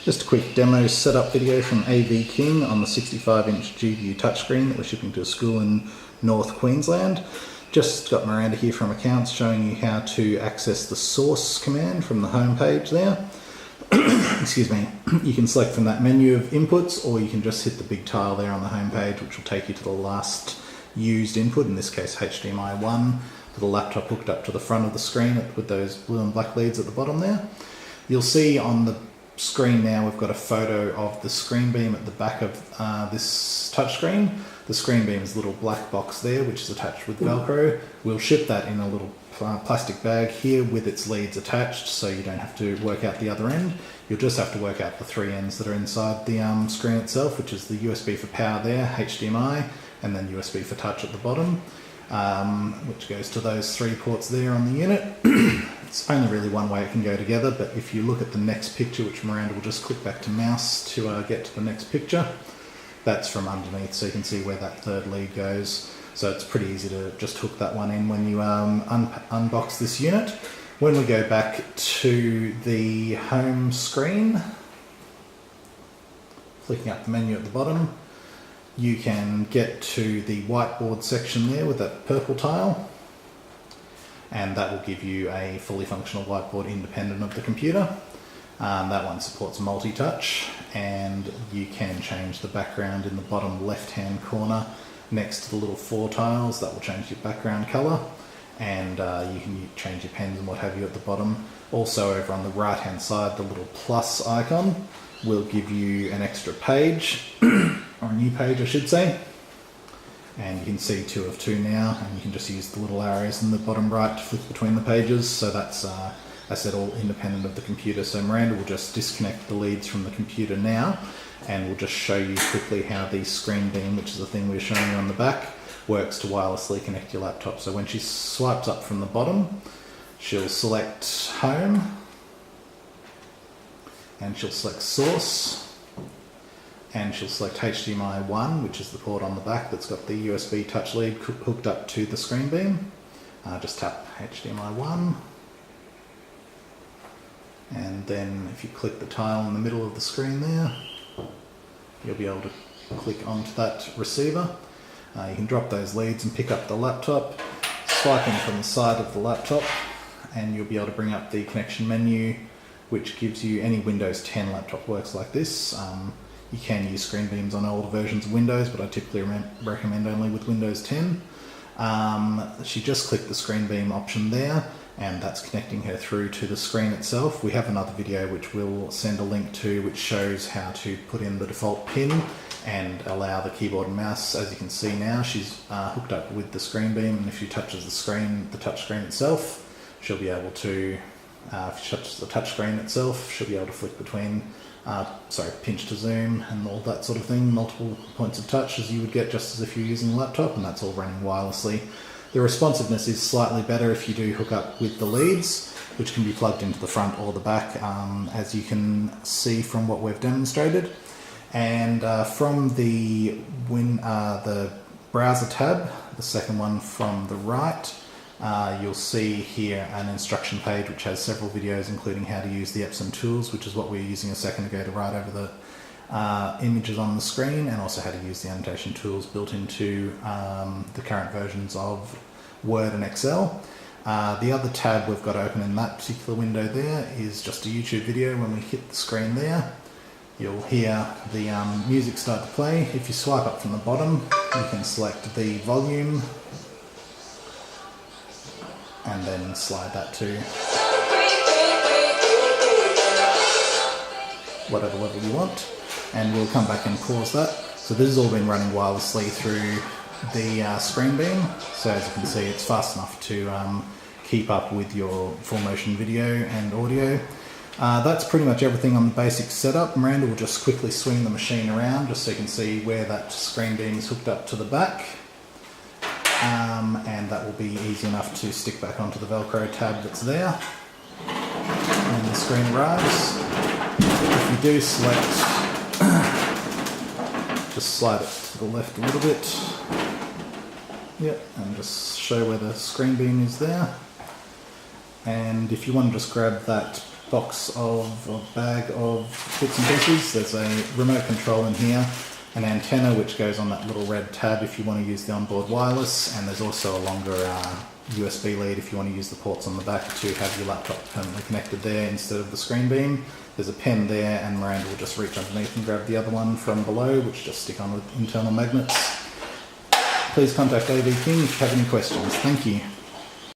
Just a quick demo setup video from AV King on the 65-inch GPU touchscreen that we're shipping to a school in North Queensland. Just got Miranda here from accounts showing you how to access the source command from the home page there. Excuse me. You can select from that menu of inputs, or you can just hit the big tile there on the home page, which will take you to the last used input, in this case HDMI 1, with the laptop hooked up to the front of the screen with those blue and black leads at the bottom there. You'll see on the screen now we've got a photo of the screen beam at the back of this touchscreen. The screen beam is a little black box there which is attached with Velcro. We'll ship that in a little plastic bag here with its leads attached, so you don't have to work out the other end. You'll just have to work out the three ends that are inside the screen itself, which is the USB for power there, HDMI, and then USB for touch at the bottom, which goes to those three ports there on the unit. It's only really one way it can go together, but if you look at the next picture, which Miranda will just click back to mouse to get to the next picture, that's from underneath, so you can see where that third lead goes. So it's pretty easy to just hook that one in when you unbox this unit. When we go back to the home screen, flicking up the menu at the bottom, you can get to the whiteboard section there with that purple tile, and that will give you a fully functional whiteboard independent of the computer. That one supports multi-touch, and you can change the background in the bottom left-hand corner next to the little four tiles. That will change your background color, and you can change your pens and what have you at the bottom. Also over on the right-hand side, the little plus icon will give you an extra page, or a new page I should say. And you can see 2 of 2 now, and you can just use the little arrows in the bottom right to flick between the pages. So that's, I said, all independent of the computer. So Miranda will just disconnect the leads from the computer now, and we'll just show you quickly how the screen beam, which is the thing we're showing you on the back, works to wirelessly connect your laptop. So when she swipes up from the bottom, she'll select home, and she'll select source, and she'll select HDMI 1, which is the port on the back that's got the USB touch lead hooked up to the screen beam. Just tap HDMI 1, and then if you click the tile in the middle of the screen there, you'll be able to click onto that receiver. You can drop those leads and pick up the laptop, swiping from the side of the laptop, and you'll be able to bring up the connection menu, which gives you any Windows 10 laptop works like this. You can use screen beams on older versions of Windows, but I typically recommend only with Windows 10. She just clicked the screen beam option there, and that's connecting her through to the screen itself. We have another video which we'll send a link to, which shows how to put in the default pin and allow the keyboard and mouse. As you can see now, she's hooked up with the screen beam, and if she touches the screen, the touch screen itself, she'll be able to, if she touches the touch screen itself, she'll be able to flick between pinch to zoom and all that sort of thing, multiple points of touch as you would get just as if you're using a laptop, and that's all running wirelessly. The responsiveness is slightly better if you do hook up with the leads, which can be plugged into the front or the back, as you can see from what we've demonstrated. And from the browser tab, the second one from the right, you'll see here an instruction page which has several videos, including how to use the Epson tools, which is what we were using a second ago to write over the images on the screen, and also how to use the annotation tools built into the current versions of Word and Excel. The other tab we've got open in that particular window there is just a YouTube video. When we hit the screen there, you'll hear the music start to play. If you swipe up from the bottom, you can select the volume and then slide that to whatever level you want, and we'll come back and pause that. So this has all been running wirelessly through the screen beam, so as you can see it's fast enough to keep up with your full motion video and audio. That's pretty much everything on the basic setup. Miranda will just quickly swing the machine around just so you can see where that screen beam is hooked up to the back. And that will be easy enough to stick back onto the Velcro tab that's there. And the screen arrives. If you do select, just slide it to the left a little bit. Yep, and just show where the screen beam is there. And if you want to just grab that box of, or bag of bits and pieces. There's a remote control in here, an antenna which goes on that little red tab if you want to use the onboard wireless, and there's also a longer USB lead if you want to use the ports on the back to have your laptop permanently connected there instead of the screen beam. There's a pen there, and Miranda will just reach underneath and grab the other one from below, which just stick on with internal magnets. Please contact AV King if you have any questions. Thank you.